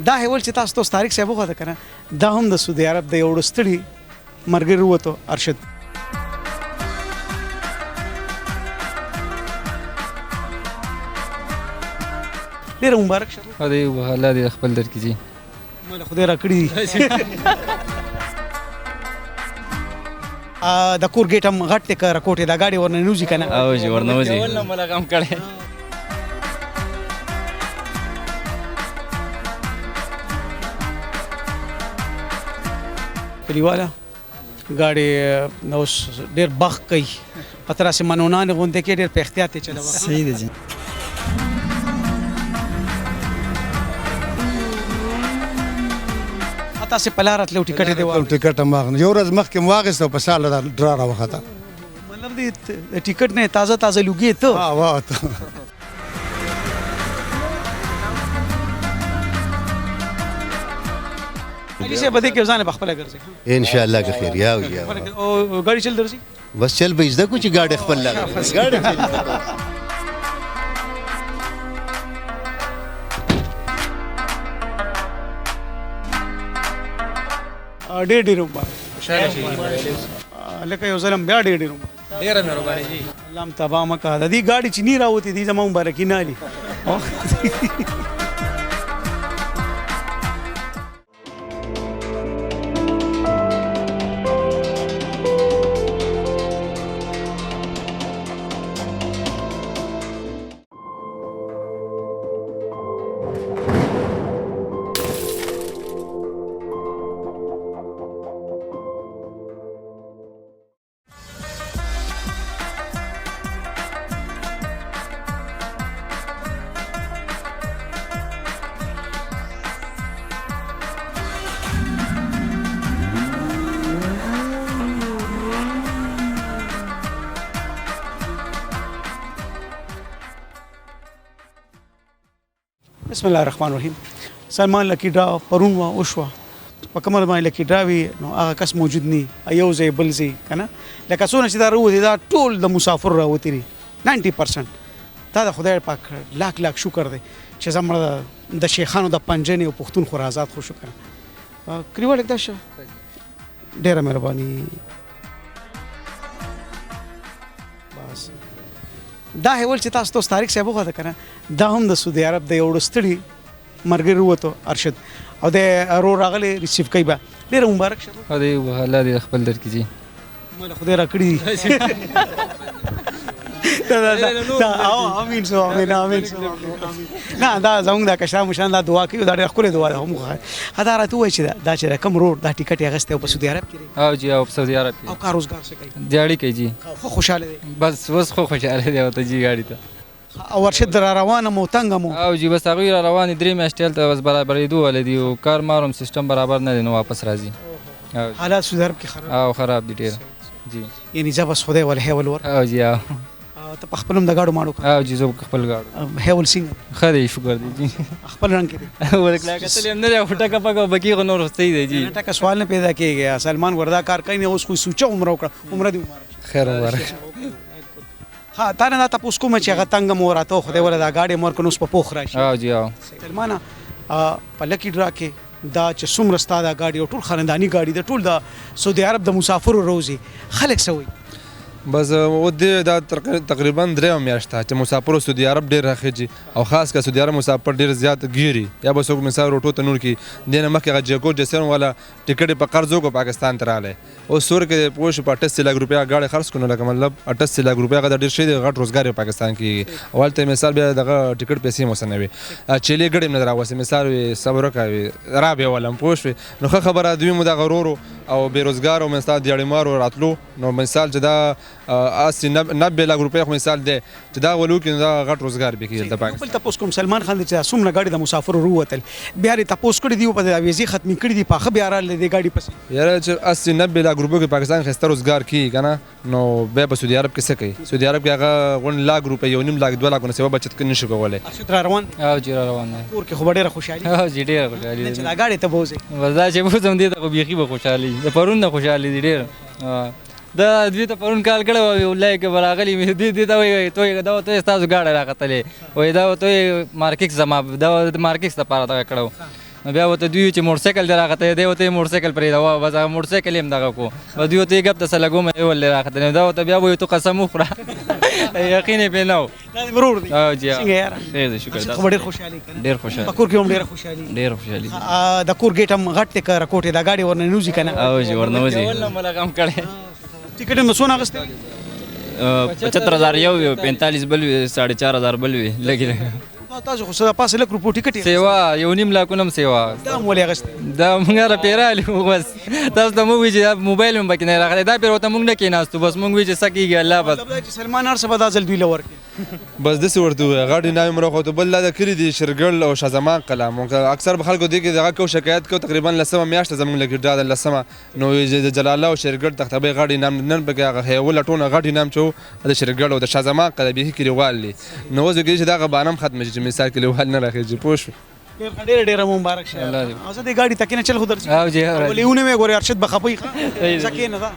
دا هیول چې تاسو ته طارق صاحب وښوده که نه دا هم د سعودي عرب د یو ستړي ملګري ووتو ارشد ډېره مبارک شه خدای الله دې خپل درکړي جي مله خدای راکړي دي د کور ګیټ هم غټ دی که راکوټ دا ګاډي ورنه نوځي که نه او جي ورنوځي ولنه مله غم کړی کلیواله ګاډي نو اوس ډېر بخ کوي پته راسې منونانې غوندې کې ډېر په احتیاط یې چلوه صحیح دی جی تاسې په لاره تلو ټیکټ یې دی واخلو ټیکټ هم واخلو یو ورځ مخکې مو واخیسته په ساله ډرا راوخته مطلب دې ټیکټ نه تازه تازه لوګي ته واته علي صاحب دې کې ځان په خپله ګرځي ان شاء الله که خیر یا او ګاډي چل درځي بس چل به زده کو چې ګاډي خپل لګا ګاډي ډېر مبارک لکه یو ظلم بیا ډېر مبارک ډیره مهرباني جی الله هم تباه مه کړه د دې ګاډي چې نه راوتې دي زما مبارکي نه علي بسم الله الرحمن الرحیم سلمان لکی ډرا پرون وا وشوه په کومه باندې لکی ډرا وي نو هغه کس موجود نه یو ځای بل ځای که نه لکه څونه چې دا راوتي دا ټول د مسافر راوتي دي 90% دا د خدای پاک لاک لاک شکر دی چې زموږ د شیخانو د پنجنې او پښتون خور آزاد خو شکر کلیوال دا شه ډېره مهرباني بس دا هیول چې تاسو ته طارق صاحب وښوده که نه دا هم د سعودي عرب د یو ستړي ملګري ووتو ارشد او د رو راغلی ریسیو کوي به ډېره مبارک شه خدای الله دې خپل درکړي جي مله خدای راکړي دي امین سو امین امین نه دا زموږ د کشران مشران دا دعا کوي دا ډېره ښکلې دعا ده هم دا راته ووایي چې دا چې کوم روډ دا ټیکټ یې اخیستی او په سعودي عرب کې دی او جي او په سعودي عرب او کې کار روزګار څه کوي دیاړي کوي جي خو خوشحاله دی بس اوس خو خوشاله دی ورته جي ګاډي ته او ارشد را روانه مو تنګه مو او جي بس هغوی را روانې 3 میاشتې هلته بس برابرېدو والی دي او کار مار هم سیسټم برابر نه دی نو واپس راځي حالات سعودي عرب کې خراب او خراب دي ډېر جي یعنی زه بس خدای ول هیول ور او جي او ته په خپل هم د گاډو ماړو او جي زه خپل گاډو هیول څنګه ښه دی شکر دی جي خپل رنګ کې دی ورکلا کتل هم نه دی ټکه پکه بکی خو نور صحیح دی جي ټکه سوال نه پیدا کېږي سلمان وردا کار کوي نه اوس خو سوچه عمره وکړه عمره دی خیر مبارک ها تا نه دا تاسو کوم چې هغه تنګ مو راته خدای ولا دا گاډي مور کنوس په پوخ راشي او جي او سلمان په لکی ډرا کې دا چې څومره ستا دا گاډي او ټول خاندانی گاډي د ټول د سعودي عرب د مسافرو روزي خلک سوي بس و دې دا تقریبا 3 میاشته چې مسافر سعودي عرب ډېر راخېږي او خاص کا سعودي عرب مسافر ډېر زیات ګیري یا به څوک مثال روټو ته نور کې دینه مخکې هغه جیکو جسر والا ټیکټ په قرضو کو پاکستان ته راغلی او سور کې پوه شو په 88 لک روپیا گاډي خرڅ کړو لکه مطلب 88 لک روپیا غدا ډېر شي د غټ روزګار پاکستان کې اولته مثال بیا دغه ټیکټ پیسې مو سنوي چيلي ګډم نه راوځي مثال صبر وکوي رابع ولم پوه شو نو خبره دوی مو د غرورو او بیروزګار او مثال دیړمارو راتلو نو مثال چې دا 90 لک روپیا خو مثال دی چې دا ولو کې دا غټ روزګار به کېږي د پاکستان بل تاسو کوم سلمان خان چې څومره گاډي د مسافرو وروتل بیا ری تاسو کړی دی په ویزي ختمي کړی دی په خبر را لید گاډي پس یاره چې 90 لک روپیا کې پاکستان خسته روزګار کیږي کنه نو به په سعودي عرب کې څه کوي سعودي عرب کې هغه 1 لک روپیا یو نیم لک 2 لک نه سبب بچت کې نشي کولای را روان او جي روان دی کور کې خو ډېره خوشحالي او جي ډېر خوشالي چې دا گاډي ته بوزي وزدا چې بوزم دي ته بيخي به خوشالي د پرون نه خوشالي دي ډېر دا دوی ته پرون کال کړو ولای کې براغلی مې دي ته وي ته دا ته تاسو گاډه راغتلې وای دا ته مارکیټ زما دا مارکیټ لپاره دا کړو نو بیا ورته دوی چې موټر سایکل دی راغته دی ورته موټر سایکل پرېږده بس هغه موټر سایکل یې هم دغه کو بس دوی ورته یې ګپ ته څه لګوم یې ولې راغته نو دا ورته بیا وایي تو قسم وخوره یقین یې پرې نه و دا دې ورور دی او جی څنګه یاره خیر دی شکر خو ډېر خوشحالي کوي ډېر خوشحال په کور کې هم ډېره خوشحالي ډېر خوشحالي د کور گیټ هم غټ دی که راکوټ دا ګاډي ورنه نوځي که نه او جی ورنوځي ولله مله غم کړی ټکټ یې څونه اخیستی 75,000 یو وي 45 بل وي 4,500 بل وي لګي تاسو خو څه پاسه لک روپو ټکټ یې سیوا یو نیم لاکونه هم سیوا دا هم ولې اخیستی دا موږ را پیرالي بس تاسو ته موږ وی چې موبایل هم پکې نه راغلی دا پیر ورته موږ نه کېناستو بس موږ وی چې څه کېږي الله بس مطلب دا چې سلمان هر څه به دا ځل دوی له ورکړي بس داسې ورته ووایه غاړې ناوې مو راخوته بل دا د کلي دي شیرګل او شاه قلعه مونږ اکثر به خلکو دې کې دغه کو شکایت کو تقریبا 10 میاشته زموږ لګي دا د 10 نو د جلال الله او شیرګل تختبې غاړې نام نن پکې هغه هیول ټونه غاړې نام چو د شیرګل او د شاه قلعه به کې ریوال نو اوس کې چې دا بانم ختم شي مثال کې ریوال نه راخېږي پوه شو ډېر مبارک شه الله دې زه دې ګاډي تکې نه چل خو درځي او جی ولې ونه مې ګورې ارشد به خپوي ځکه نه دا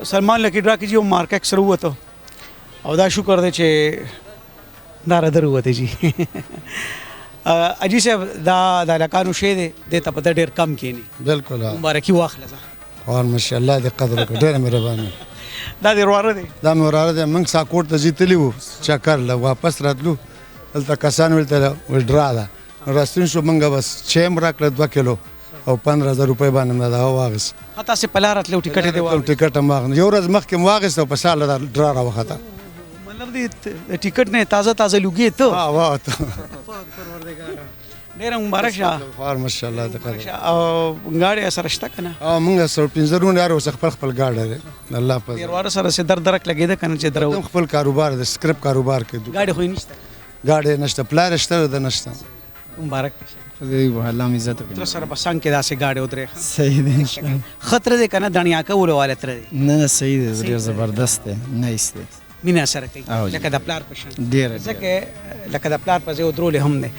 سلمان لکی ډرا کې چې یو مارکیټ سره وته او دا شکر دی چې دا را در وته جی اجي صاحب دا د لکانو شی دی د ته پته ډیر کم کینی بالکل مبارکي واخله اور ماشاءالله دې قدر وکړه ډېره مهرباني دا د ورواره دی دا مې وراره دی موږ ساکوټ ته ځې تللي وو چکر له واپس راتلو دلته کسان ولته ډرا ده نو راستون شو موږ بس چای هم راکړه 2 کیلو او 15,000 روپۍ باندې مې دغه واغېست هتا سه پلارت له ټیکټ دی کوم ټیکټ هم واغېست یو ورځ مخکې مې واغېست او په ساله دا ډرا راوخته مطلب دې ټیکټ نه تازه لوګي ته واه ډیر مبارک شه اور ماشاءالله دې قدر او غاړي سره شته کنه او موږ سره 15 رونه یار اوس خپل غاړه دی الله په ډیر واره سره سه درک لګیده کنه چې درو خپل کاروبار د سکرپ کاروبار کې غاړي خو نشته غاړه نشته پلار شته د نشته مبارک خدای به الله عزت تر سره بسنګ کې داسې غاړي ودرې صحیح دی انشاءالله خطر دې کنه دنیا کې ولواله تر دې نه صحیح دی ډیر زبردست دی نایس دی مینا سره کوي او جی. لکه د پلار پشن ډیر ځکه لکه د پلار په ځای درول هم دی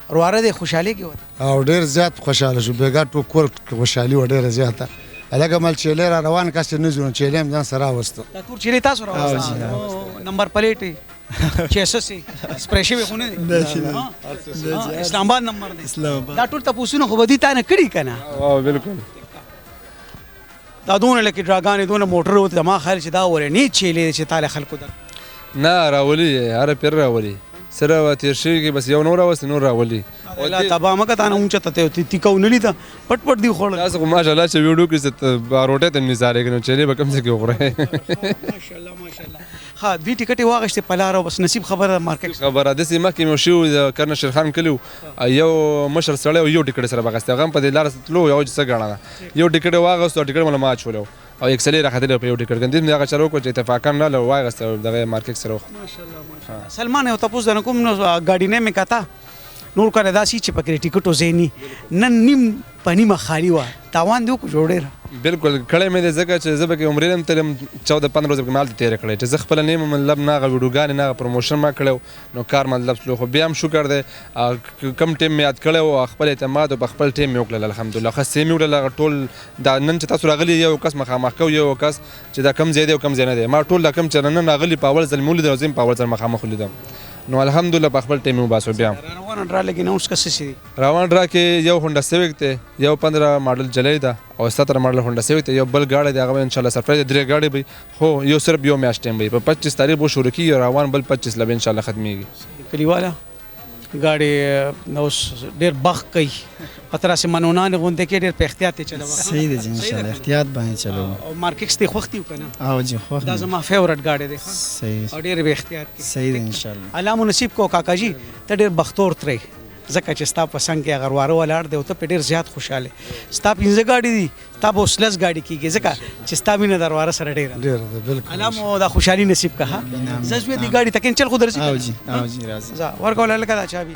ورواره دې خوشحالي کې وته او ډیر زیات خوشاله شو بیګا ټو کور خوشحالي و ډیره زیاته الګا مل چیلې را روان کاست نه زونه چیلې هم ځان سره واستو دا تور چیرې تاسو راوځه نمبر پلیټ چې اساسي سپریشي به خونه دي اسلام آباد نمبر دی دا ټول تاسو خو بدی تا نه کړی کنه او بالکل دا دونه لکه ډراګانې دونه موټر وته ما خیال چې دا ورې نه چیلې چې تعالی خلکو در نه راولي هر پیر راولي سره تیر شي کې بس یو نور اوس نور راولي الله تبا مکه تا نه اونچه ته تی کو نه لیدا پټ دي خوړل تاسو ماشاءالله چې ویډیو کې ست روټه ته نثاره کنه چې به کم څه کې وګره ماشاءالله ها دوی ټیکټ واغشته پلار بس نصیب خبره مارکیټ خبره د سیمه کې مو شو د کرن شیر خان کلو یو مشر سره یو ټیکټ سره بغسته غم په دې لار تلو یو څه غاڼه یو ټیکټ واغستو ټیکټ مله ما چولو او اکسلې راخدل په یو ټیکټ کنده دې هغه چارو کو چې اتفاقا نه لو واغسته دغه مارکیټ سره ماشاءالله سلمان یو تاسو د کوم نو غاډی نه میکاتا نور کړه داسي چې پکې ټیکټو زینی نن نیم پنیمه خالی و تاوان دیو کو جوړې بالکل کړه مې د زکه چې زبه کې عمرې هم تلم 14-15 ورځې مال تیر کړې چې زه خپل نیم مطلب نه غو ویډیوګان نه پروموشن ما کړو نو کار مطلب شلو خو بیا هم شکر دې کم ټیم مې یاد کړو خپل اعتماد او خپل ټیم یو کړل الحمدلله خاص مې وړل ټول دا نن چې تاسو راغلي یو کس مخامخ کو یو کس چې دا کم زیاده او کم زینه دی ما ټول دا کم چې نن راغلي په اول ځل مولید او زم په اول ځل مخامخ لیدم نو الحمدلله په خپل ټیم وباسو بیا روان ډرا لګی نو څه سي روان ډرا کې یو هونډا سیویک ته یو 15 ماډل جلې ده او 17 ماډل هونډا سیویک ته یو بل گاډي دی هغه ان شاء الله سرپرایز درې گاډي به خو یو صرف یو میاشت ټیم به په 25 تاریخ به شروع کیږي روان بل 25 لبه ان شاء الله ختميږي کلیواله گاډي نو ډیر بخ کوي خطر سه منونان غونډه کې ډیر په احتیاط چلو صحیح دی ان شاء الله احتیاط باندې چلو او مارکیټ ته خوختي کنه او جی خو دا زما فیورټ گاډي دی صحیح او ډیر به احتیاط کوي صحیح دی ان شاء الله علامه نصیب کو کاکا جی ته ډیر بختور ترې زکه چې ستا پسند کې اگر واره ولاړ دی او ته په ډیر زیات خوشاله ستا پنځه گاډي دي تا به وسلس گاډي کیږي زکه چې ستا مینه دروازه سره ډیر بالکل علامه دا خوشحالي نصیب کا ززوی دی گاډي تکین چل خو درځي او جی راځي ورکول لکه دا چابي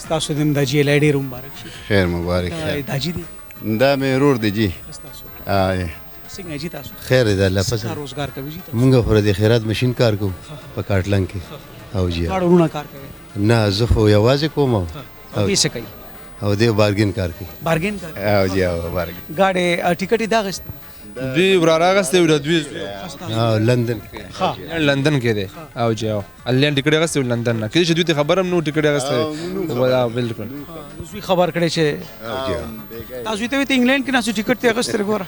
تاسو د امداجي لای ډېر مبارک شي خیر مبارک خیر داجي دی دا مې ورور دی جی تاسو آی څنګه جی تاسو خیر دی الله کار پسند روزګار کوي جی تاسو مونږ پر دې خیرات ماشين کار کوو په کاټلنګ کې او جی کارونه کار کوي نه زه خو یوازې کوم او به څه کوي دې بارګین کار کوي بارګین کوي او جی او بارګین گاډي ټیکټ دا غست دوی وراره غسته ولا دوی او لندن ها لندن کې دی او جی او الله ټیکټ غسته لندن نه کې چې دوی ته خبرم نو ټیکټ غسته ولا بالکل نو خبر کړي چې او جی تاسو ته انګلند کې ناسو ټیکټ ته غست ګوره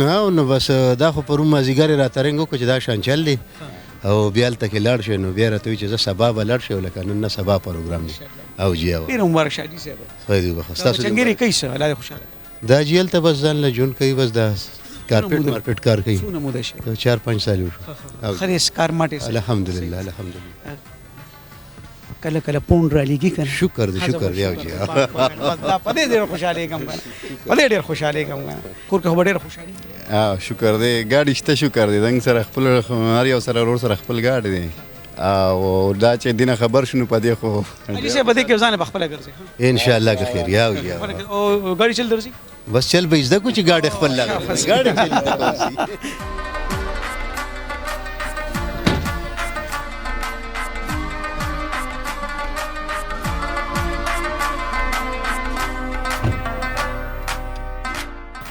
نه نو بس دا خو پرون مازیګر را ترنګو کو چې دا شان چل دی او بیا تل کې لاړ شو نو بیا راته چې زه سبا به لاړ شو لکه نن سبا پروګرام دی او جی او ډېر مبارک شادي صاحب خیر وخت تاسو څنګه ری کوي څه الله خوشاله دا جیل ته بس ځان له جون کوي بس دا کارپیټ مارکیټ کار کوي څونه موده شي 4-5 سال وشو خریس کار ماټه الحمدلله الحمدلله کله کله پوند را لګي کنه شکر دی او جی دا پدې ډېر خوشاله کوم پدې ډېر خوشاله کوم کور کې ډېر خوشاله شکر دی ګاډي شته شکر دی دنګ سره خپل هر یو سره ورور سره خپل ګاډي دی او دا چې دینه خبر شنو پدې خو علي صاحب دې کې ځان په خپل ګرځي ان شاء الله که خیر یا او جی او ګاډي چل درسي بس چل به زده کو چې ګاډي خپل لاګ ګاډي چل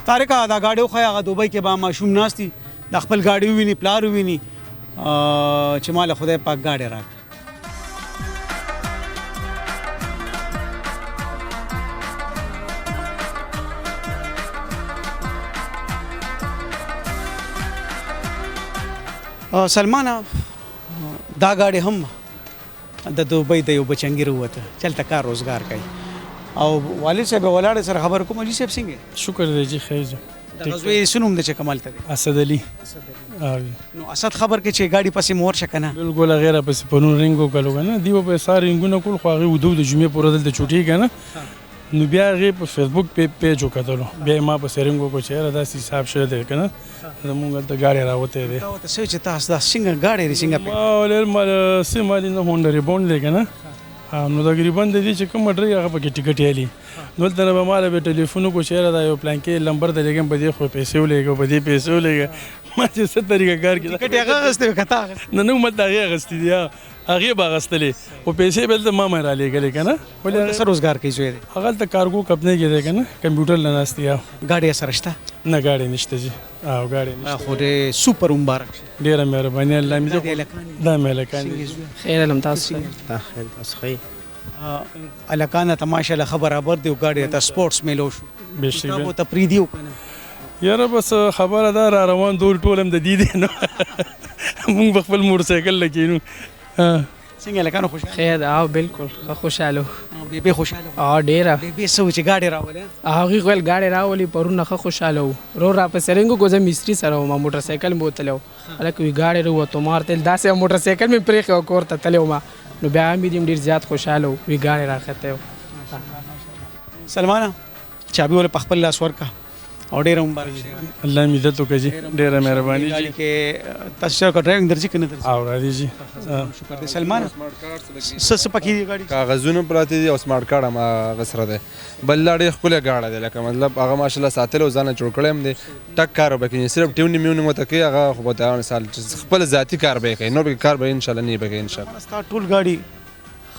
طارق دا گاډي خو هغه دوبۍ کې با ماشوم ناشتي د خپل گاډي ویني پلار ویني چې مال خدای پاک گاډي راک سلمانه دا گاډي هم د دوبۍ د یو بچنګي وروته چلته کار روزګار کوي او والد صاحب ولاړ سره خبر کوم علي صاحب څنګه شکر دی جی خیر جو د غزوی سنوم د چې کمال ته اسد علي نو اسد خبر کې چې گاډي پسې مور شکنه بالکل غیره پسې پنون رنگو کلو کنه دیو په سار رنگونه کول خو هغه ودو د جمعې پر دلته چوټي کنه نو بیا هغه په فیسبوک پیج وکړلو بیا ما په سرنګو کو چیرې دا حساب شوه دی کنه زمونږ ته گاډي راوته دی دا ته څه چې تاسو دا څنګه گاډي څنګه ما ولر مال سیمالي نه هونډ ریبوند دی کنه نو دا غریبان دي چې کوم ډري هغه پکې ټیکټ یالي نو تل به مال به ټلیفون کو شهر دا یو پلان کې نمبر د لګم په دې خو پیسې ولېګو په دې پیسې ولېګا ما چې ست طریقه کار کې ټیکټ هغه غسته کته نه مت هغه غستې دی هغه باغستلې او پیسې بل ته ما مې را لګلې کنه ولې سر روزګار کوي زوی هغه ته کارګو کپنه کې دی کنه کمپیوټر لناستیا گاډي سره شته نه گاډي نشته جی او گاډي نشته خو دې سوپر مبارک ډیره مهرباني الله مې دا ملکان خیر علم تاسو خیر تاسو خیر الکانه تماشا له خبر خبر دی گاډي ته سپورتس میلو شو بشي تاسو ته پریدیو کنه یاره بس خبره دا را روان دور ټولم د دې نو مونږ خپل موټر سایکل لکینو څنګه لکانو خوشاله خیر او بالکل خوشاله به خوشاله ډیره به سوچ گاډي راوله هغه خپل گاډي راولي پرونه خوشاله رو را په سرنګو کو زه مستری سره ما موټر سایکل مو تلو الکه وی گاډي رو ته مارتل داسې موټر سایکل می پرې کور ته تلو ما نو بیا مې دې ډیر زیات خوشاله وی گاډي راخته سلمانه چابي ول پخپل لاس ورکا او ډیر مبارک الله مې دته کوي ډیره مهرباني جی کې تاسو کا ډرایوینګ درځي کنه درځي او را دي جی شکر دې سلمان څه پکې دی گاډي کاغذونه پراته دي او سمارټ کارت ما غسره ده بل لاړې خپل گاډه ده لکه مطلب هغه ماشالله ساتل او ځان جوړ کړم دي ټک کار وکړي صرف ټیونی میونه مته کوي هغه خو به سال خپل ذاتی کار به کوي نو به کار به ان شاء الله نه به ان شاء الله ستا ټول گاډي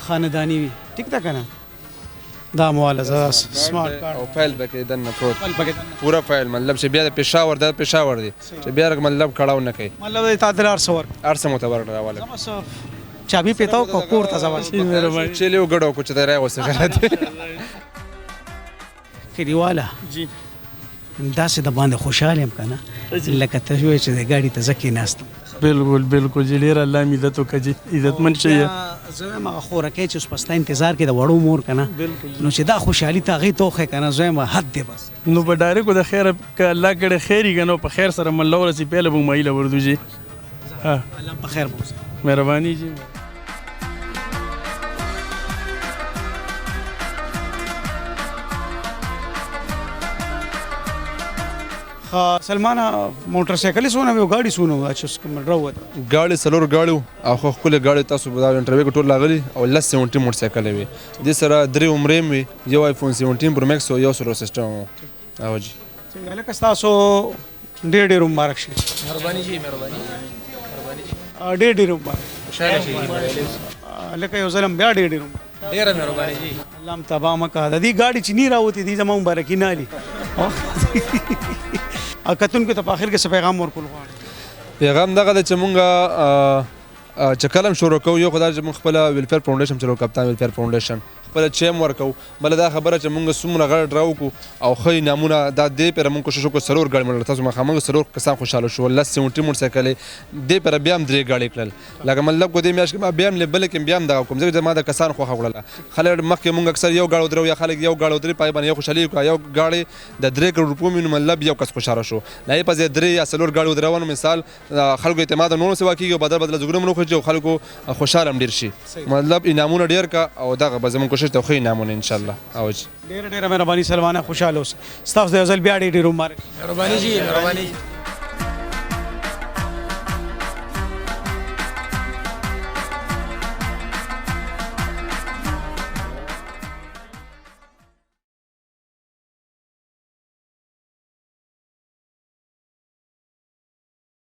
خاندانی وي ټیک تا کنه دا موالزه سمارټ کارت او فایل به کې دنه پروت خپل پکې پورا فایل مطلب چې بیا د پېښور د پېښور دي چې بیا مطلب کړهو نه کوي مطلب تا دلار سور ارسه متبر راواله چابي پیتاو کو کور ته ځوان چې له غړو کو چې دا راوسه غلطه کډیواله جی دا سه د باندې خوشاله يم کنه لکه ته وې چې د گاډي ته ځکه ناست بالکل جی ډیر الله مې دته کوي عزت من شي زه ما خورکه چې اوس پستا انتظار کې د وړو مور کنه نو چې دا خوشحالي ته غي توخه کنه زه ما حد دی بس نو په ډایرک د خیر ک الله کړه خیری کنه په خیر سره مله ورسي پهله بو مایله وردو جی ها الله په خیر بوس مهرباني جی سلمانه موټر سایکل سونه یو ګاډي سونه چې کوم راووت ګاډي څلور ګاډي او خو خپل ګاډي تاسو په دا انټرویو کې ټول لاغلي او لس 70 موټر سایکل وي د سره درې عمرې وي یو آیفون 17 پرو میکس او یو سولو سیستم او جی څنګه لکه تاسو ډېر مبارک شي مهرباني جی مهرباني ډېر مبارک لکه یو ظلم بیا ډېر ډیره مهرباني جی الله م تبا مکه د دې ګاډي چې نه راوتی دي زموږ مبارکي نه علي او کتون کې ته په اخر کې څه پیغام ورکول غواړي پیغام دغه د چې مونږه چې کلم شروع کوو یو خدای چې مونږ خپل ویلفیر فاونډیشن چلو کپتان ویلفیر فاونډیشن خپل چیم ورکو بل دا خبره چې مونږ څومره غړ راو کو او خې نمونه دا دې پر مونږ کوشش وکړو سرور ګاډي مړ تاسو مخه مونږ سرور کسان خوشاله شو لس 70 موټر سایکل دې پر بیا هم درې ګاډي کړل لکه مطلب کو دې میاش کې بیا هم لیبل کې بیا هم دا کوم ځکه ما د کسان خو خولل خلک مخکې مونږ اکثر یو ګاډي درو یا خلک یو ګاډي درې پای باندې خوشالي کو یو ګاډي د 3 کروڑ روپو مینو مطلب یو کس خوشاله شو لای په دې درې یا سلور ګاډي درونه مثال خلکو اعتماد نور سوا کیږي بدل بدل زګړو منو خو خلکو خوشاله ډیر شي مطلب انعامونه ډیر کا او دغه به زموږ کوشش ته خو انعامونه ان شاء الله او ډېر مهرباني سلمانه خوشاله اوسه ستاسو د ځل بیا ډېر مبارک مهرباني جی مهرباني